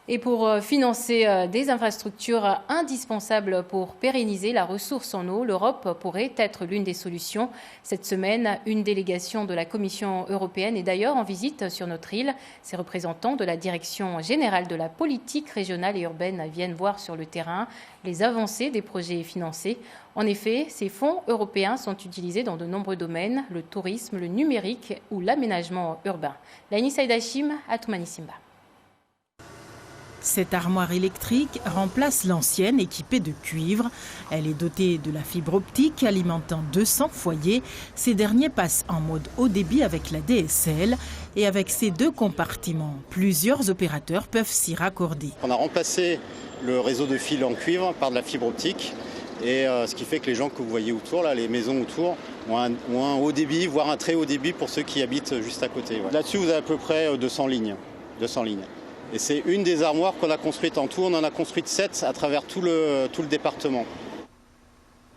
Et pour financer des infrastructures indispensables pour pérenniser la ressource en eau, l'Europe pourrait être l'une des solutions. Cette semaine, une délégation de la Commission européenne est d'ailleurs en visite sur notre île. Ces représentants de la Direction générale de la politique régionale et urbaine viennent voir sur le terrain les avancées des projets financés. En effet, ces fonds européens sont utilisés dans de nombreux domaines, le tourisme, le numérique ou l'aménagement urbain. Laini Saïd Hachim, Atoumani Simba. Cette armoire électrique remplace l'ancienne équipée de cuivre. Elle est dotée de la fibre optique alimentant 200 foyers. Ces derniers passent en mode haut débit avec la DSL et avec ces deux compartiments, plusieurs opérateurs peuvent s'y raccorder. On a remplacé le réseau de fil en cuivre par de la fibre optique et ce qui fait que les gens que vous voyez autour, là, les maisons autour, ont un haut débit, voire un très haut débit pour ceux qui habitent juste à côté. Là-dessus, vous avez à peu près 200 lignes. Et c'est une des armoires qu'on a construites en tout. On en a construites 7 à travers tout le département.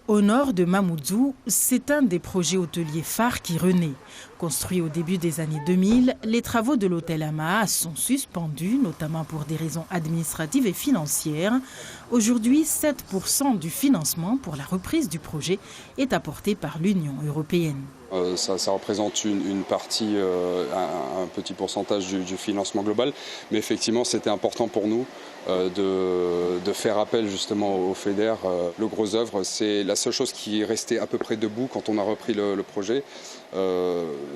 Au nord de Mamoudzou, c'est un des projets hôteliers phares qui renaît. Construit au début des années 2000, les travaux de l'hôtel Amaas sont suspendus, notamment pour des raisons administratives et financières. Aujourd'hui, 7% du financement pour la reprise du projet est apporté par l'Union européenne. Ça représente une partie, un petit pourcentage du financement global, mais effectivement c'était important pour nous de faire appel justement au FEDER. Le gros œuvre, c'est la seule chose qui est restée à peu près debout quand on a repris le projet.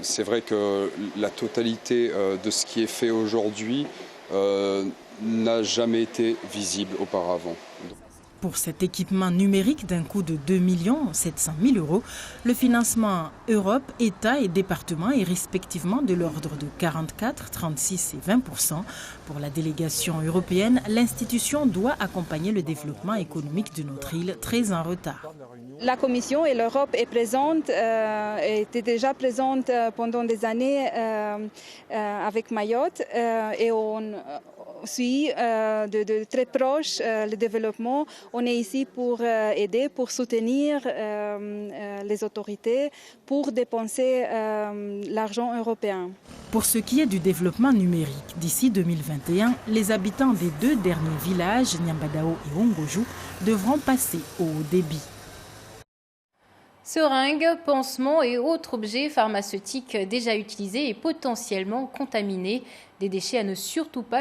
C'est vrai que la totalité de ce qui est fait aujourd'hui n'a jamais été visible auparavant. Pour cet équipement numérique d'un coût de 2 700 000 €, le financement Europe, État et département est respectivement de l'ordre de 44, 36 et 20%. Pour la délégation européenne, l'institution doit accompagner le développement économique de notre île très en retard. La Commission et l'Europe étaient déjà présentes pendant des années avec Mayotte et on suit de très proche le développement. On est ici pour aider, pour soutenir les autorités, pour dépenser l'argent européen. Pour ce qui est du développement numérique, d'ici 2021, les habitants des deux derniers villages, Nyambadao et Ongojou, devront passer au haut débit. Seringues, pansements et autres objets pharmaceutiques déjà utilisés et potentiellement contaminés. Des déchets à ne surtout pas